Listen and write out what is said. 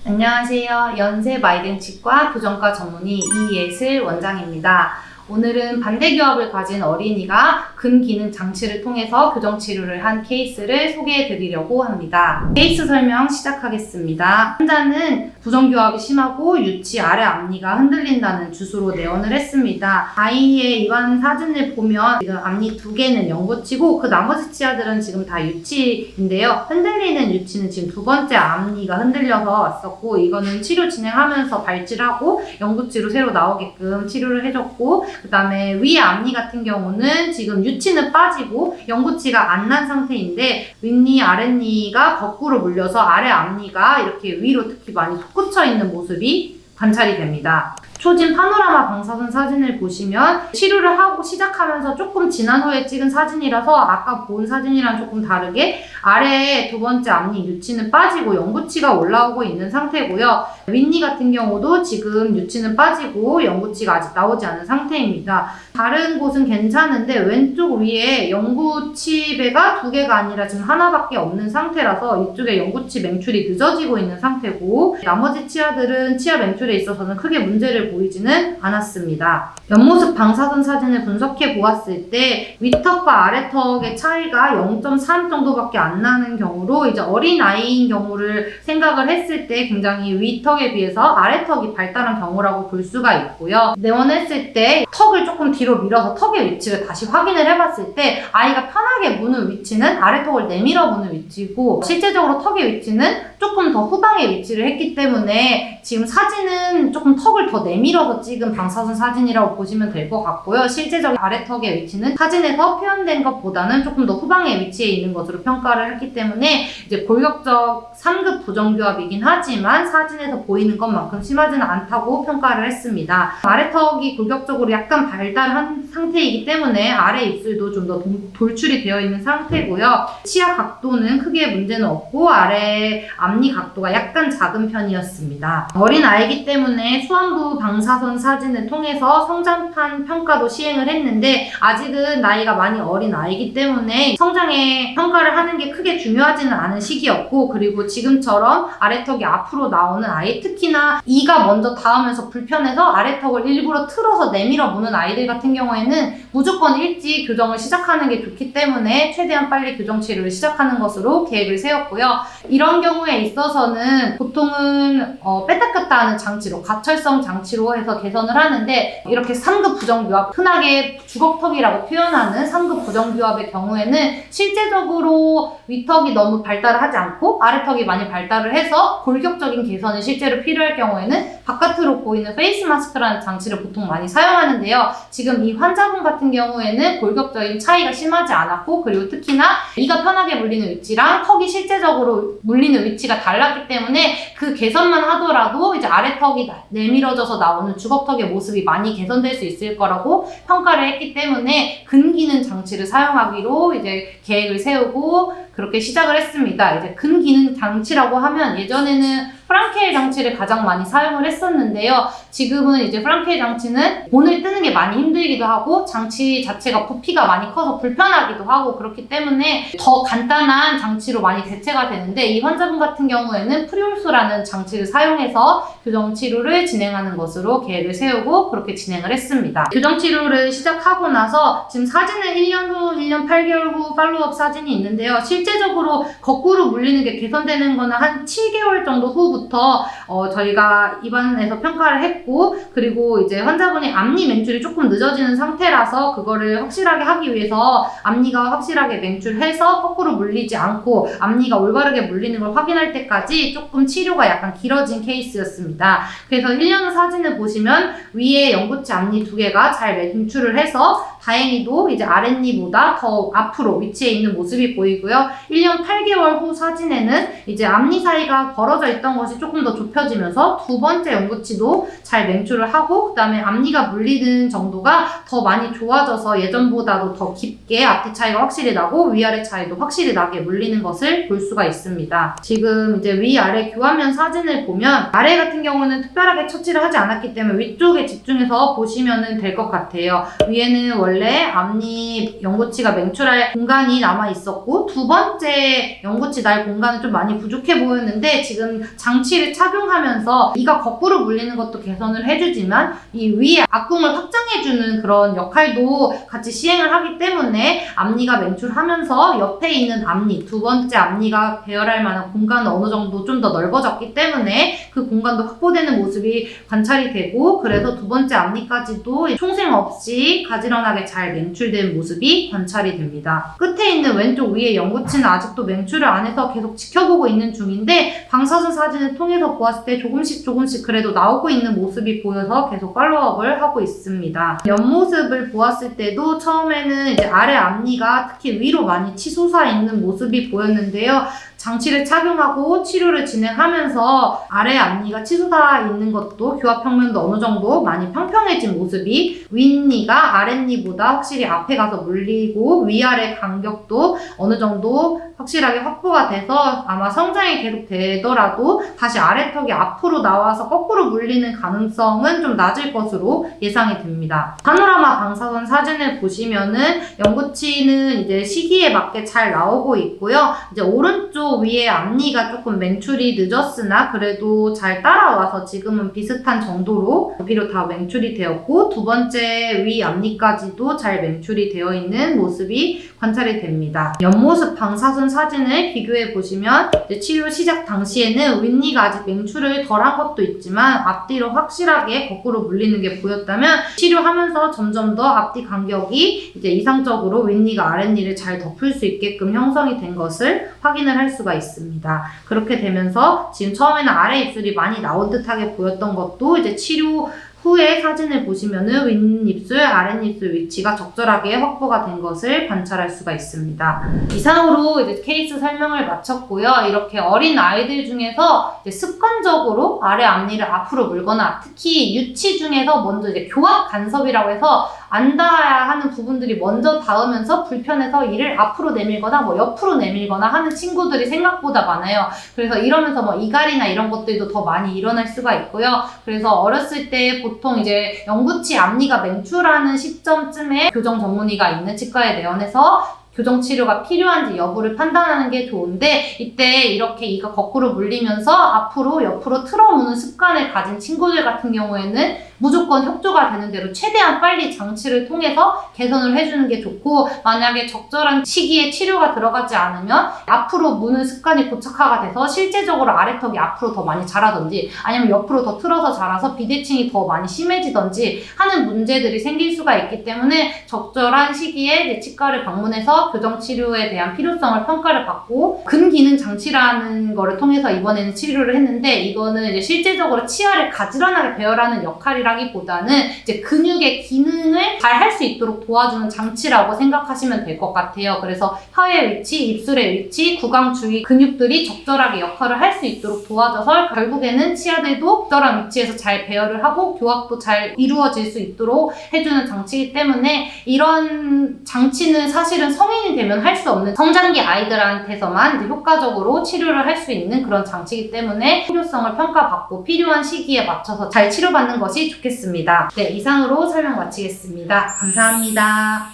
안녕하세요. 연세 마이든 치과 교정과 전문의 이예슬 원장입니다. 오늘은 반대교합을 가진 어린이가 근기능 장치를 통해서 교정 치료를 한 케이스를 소개해 드리려고 합니다. 케이스 설명 시작하겠습니다. 환자는 부정교합이 심하고 유치 아래 앞니가 흔들린다는 주소로 내원을 했습니다. 아이의 입안 사진을 보면 지금 앞니 2개는 영구치고 그 나머지 치아들은 지금 다 유치인데요. 흔들리는 유치는 지금 2번째 앞니가 흔들려서 왔었고, 이거는 치료 진행하면서 발질하고 영구치로 새로 나오게끔 치료를 해줬고, 그 다음에 위에 앞니 같은 경우는 지금 유치는 빠지고 영구치가 안 난 상태인데, 윗니 아랫니가 거꾸로 물려서 아래 앞니가 이렇게 위로 특히 많이 솟구쳐 있는 모습이 관찰이 됩니다. 초진 파노라마 방사선 사진을 보시면 치료를 하고 시작하면서 조금 지난 후에 찍은 사진이라서 아까 본 사진이랑 조금 다르게 아래에 2번째 앞니 유치는 빠지고 영구치가 올라오고 있는 상태고요. 윗니 같은 경우도 지금 유치는 빠지고 영구치가 아직 나오지 않은 상태입니다. 다른 곳은 괜찮은데 왼쪽 위에 영구치배가 2개가 아니라 지금 하나밖에 없는 상태라서 이쪽에 영구치 맹출이 늦어지고 있는 상태고, 나머지 치아들은 치아 맹출에 있어서는 크게 문제를 보이지는 않았습니다. 옆모습 방사선 사진을 분석해 보았을 때 윗턱과 아래턱의 차이가 0.3 정도밖에 안 나는 경우로, 이제 어린 아이인 경우를 생각을 했을 때 굉장히 윗턱에 비해서 아래턱이 발달한 경우라고 볼 수가 있고요. 내원했을 때 턱을 조금 뒤로 밀어서 턱의 위치를 다시 확인을 해봤을 때 아이가 편하게 무는 위치는 아래턱을 내밀어 무는 위치고, 실제적으로 턱의 위치는 조금 더 후방에 위치를 했기 때문에 지금 사진은 조금 턱을 더 내밀어서 찍은 방사선 사진이라고 보시면 될 것 같고요. 실제적인 아래턱의 위치는 사진에서 표현된 것보다는 조금 더 후방에 위치해 있는 것으로 평가를 했기 때문에 이제 골격적 3급 부정교합이긴 하지만 사진에서 보이는 것만큼 심하지는 않다고 평가를 했습니다. 아래턱이 골격적으로 약간 발달한 상태이기 때문에 아래 입술도 좀 더 돌출이 되어 있는 상태고요. 치아 각도는 크게 문제는 없고 아래 앞니 각도가 약간 작은 편이었습니다. 어린 아이이기 때문에 수완부 방사선 사진을 통해서 성장판 평가도 시행을 했는데, 아직은 나이가 많이 어린 아이이기 때문에 성장에 평가를 하는 게 크게 중요하지는 않은 시기였고, 그리고 지금처럼 아래턱이 앞으로 나오는 아이, 특히나 이가 먼저 닿으면서 불편해서 아래턱을 일부러 틀어서 내밀어 보는 아이들 같은 경우에는 무조건 일찍 교정을 시작하는 게 좋기 때문에 최대한 빨리 교정 치료를 시작하는 것으로 계획을 세웠고요. 이런 경우에 있어서는 보통은 뺐다 꼈다 하는 장치로, 가철성 장치로 해서 개선을 하는데, 이렇게 3급 부정교합, 흔하게 주걱턱이라고 표현하는 3급 부정교합의 경우에는 실제적으로 윗턱이 너무 발달을 하지 않고 아래턱이 많이 발달을 해서 골격적인 개선이 실제로 필요할 경우에는 바깥으로 보이는 페이스 마스크라는 장치를 보통 많이 사용하는데요. 지금 이 환자분 같은 경우에는 골격적인 차이가 심하지 않았고, 그리고 특히나 이가 편하게 물리는 위치랑 턱이 실제적으로 물리는 위치가 달랐기 때문에 그 개선만 하더라도 이제 아래턱이 내밀어져서 나오는 주걱턱의 모습이 많이 개선될 수 있을 거라고 평가를 했기 때문에 근기능 장치를 사용하기로 이제 계획을 세우고 그렇게 시작을 했습니다. 이제 근기능 장치라고 하면 예전에는 프랑케일 장치를 가장 많이 사용을 했었는데요. 지금은 이제 프랑케일 장치는 본을 뜨는 게 많이 힘들기도 하고 장치 자체가 부피가 많이 커서 불편하기도 하고, 그렇기 때문에 더 간단한 장치로 많이 대체가 되는데, 이 환자분 같은 경우에는 프리홀수라는 장치를 사용해서 교정 치료를 진행하는 것으로 계획을 세우고 그렇게 진행을 했습니다. 교정 치료를 시작하고 나서 지금 사진은 1년 후, 1년 8개월 후 팔로우업 사진이 있는데요. 실제적으로 거꾸로 물리는 게 개선되는 거는 한 7개월 정도 후부터 저희가 입안에서 평가를 했고, 그리고 이제 환자분이 앞니 맹출이 조금 늦어지는 상태라서 그거를 확실하게 하기 위해서 앞니가 확실하게 맹출해서 거꾸로 물리지 않고 앞니가 올바르게 물리는 걸 확인할 때까지 조금 치료가 약간 길어진 케이스였습니다. 그래서 1년 후 사진을 보시면 위에 영구치 앞니 2개가 잘 맹출을 해서 다행히도 이제 아랫니보다 더 앞으로 위치해 있는 모습이 보이고요. 1년 8개월 후 사진에는 이제 앞니 사이가 벌어져 있던 것이 조금 더 좁혀지면서 2번째 영구치도 잘 맹출을 하고, 그 다음에 앞니가 물리는 정도가 더 많이 좋아져서 예전보다도 더 깊게 앞뒤 차이가 확실히 나고 위아래 차이도 확실히 나게 물리는 것을 볼 수가 있습니다. 지금 이제 위아래 교환면 사진을 보면 아래 같은 경우는 특별하게 처치를 하지 않았기 때문에 위쪽에 집중해서 보시면 될 것 같아요. 위에는 원래 앞니 연고치가 맹출할 공간이 남아 있었고 두 번째 연고치 날 공간은 좀 많이 부족해 보였는데 지금 장치를 착용하면서 이가 거꾸로 물리는 것도 개선을 해주지만 이 위에 앞궁을 확장해주는 그런 역할도 같이 시행을 하기 때문에 앞니가 맹출하면서 옆에 있는 앞니, 두 번째 앞니가 배열할 만한 공간은 어느 정도 좀 더 넓어졌기 때문에 그 공간도 확보되는 모습이 관찰이 되고 그래서 두 번째 앞니까지도 총생 없이 가지런하게 잘 맹출된 모습이 관찰이 됩니다. 끝에 있는 왼쪽 위에 연고치는 아직도 맹출을 안 해서 계속 지켜보고 있는 중인데 방사선 사진을 통해서 보았을 때 조금씩 그래도 나오고 있는 모습이 보여서 계속 팔로우업을 하고 있습니다. 옆모습을 보았을 때도 처음에는 이제 아래 앞니가 특히 위로 많이 치솟아 있는 모습이 보였는데요. 장치를 착용하고 치료를 진행하면서 아래 앞니가 치솟아 있는 것도 교합 평면도 어느 정도 많이 평평해진 모습이 윗니가 아랫니보다 확실히 앞에 가서 물리고 위아래 간격도 어느 정도 확실하게 확보가 돼서 아마 성장이 계속 되더라도 다시 아래턱이 앞으로 나와서 거꾸로 물리는 가능성은 좀 낮을 것으로 예상이 됩니다. 파노라마 방사선 사진을 보시면은 연고치는 이제 시기에 맞게 잘 나오고 있고요. 이제 오른쪽 위에 앞니가 조금 맹출이 늦었으나 그래도 잘 따라와서 지금은 비슷한 정도로 비로 다 맹출이 되었고 두 번째 위 앞니까지도 잘 맹출이 되어 있는 모습이 관찰이 됩니다. 옆모습 방사선 사진을 비교해 보시면 이제 치료 시작 당시에는 윗니가 아직 맹출을 덜한 것도 있지만 앞뒤로 확실하게 거꾸로 물리는 게 보였다면 치료하면서 점점 더 앞뒤 간격이 이제 이상적으로 윗니가 아랫니를 잘 덮을 수 있게끔 형성이 된 것을 확인을 할 수가 있습니다. 그렇게 되면서 지금 처음에는 아래 입술이 많이 나온 듯하게 보였던 것도 이제 치료 후에 사진을 보시면은 윗입술, 아랫입술 위치가 적절하게 확보가 된 것을 관찰할 수가 있습니다. 이상으로 이제 케이스 설명을 마쳤고요. 이렇게 어린 아이들 중에서 이제 습관적으로 아래 앞니를 앞으로 물거나 특히 유치 중에서 먼저 이제 교합 간섭이라고 해서 안 닿아야 하는 부분들이 먼저 닿으면서 불편해서 이를 앞으로 내밀거나 뭐 옆으로 내밀거나 하는 친구들이 생각보다 많아요. 그래서 이러면서 뭐 이갈이나 이런 것들도 더 많이 일어날 수가 있고요. 그래서 어렸을 때 보통 이제 연구치 앞니가 맹출하는 시점쯤에 교정 전문의가 있는 치과에 내원해서 교정 치료가 필요한지 여부를 판단하는 게 좋은데 이때 이렇게 이가 거꾸로 물리면서 앞으로 옆으로 틀어무는 습관을 가진 친구들 같은 경우에는 무조건 협조가 되는 대로 최대한 빨리 장치를 통해서 개선을 해주는 게 좋고 만약에 적절한 시기에 치료가 들어가지 않으면 앞으로 무는 습관이 고착화가 돼서 실제적으로 아래턱이 앞으로 더 많이 자라든지 아니면 옆으로 더 틀어서 자라서 비대칭이 더 많이 심해지든지 하는 문제들이 생길 수가 있기 때문에 적절한 시기에 이제 치과를 방문해서 교정 치료에 대한 필요성을 평가를 받고 근기능 장치라는 거를 통해서 이번에는 치료를 했는데 이거는 이제 실제적으로 치아를 가지런하게 배열하는 역할이라기보다는 이제 근육의 기능을 잘 할 수 있도록 도와주는 장치라고 생각하시면 될 것 같아요. 그래서 혀의 위치, 입술의 위치, 구강 주위 근육들이 적절하게 역할을 할 수 있도록 도와줘서 결국에는 치아들도 적절한 위치에서 잘 배열을 하고 교합도 잘 이루어질 수 있도록 해주는 장치이기 때문에 이런 장치는 사실은 성인이 되면 할 수 없는 성장기 아이들한테서만 이제 효과적으로 치료를 할 수 있는 그런 장치이기 때문에 필요성을 평가받고 필요한 시기에 맞춰서 잘 치료받는 것이 좋겠습니다. 네, 이상으로 설명 마치겠습니다. 감사합니다.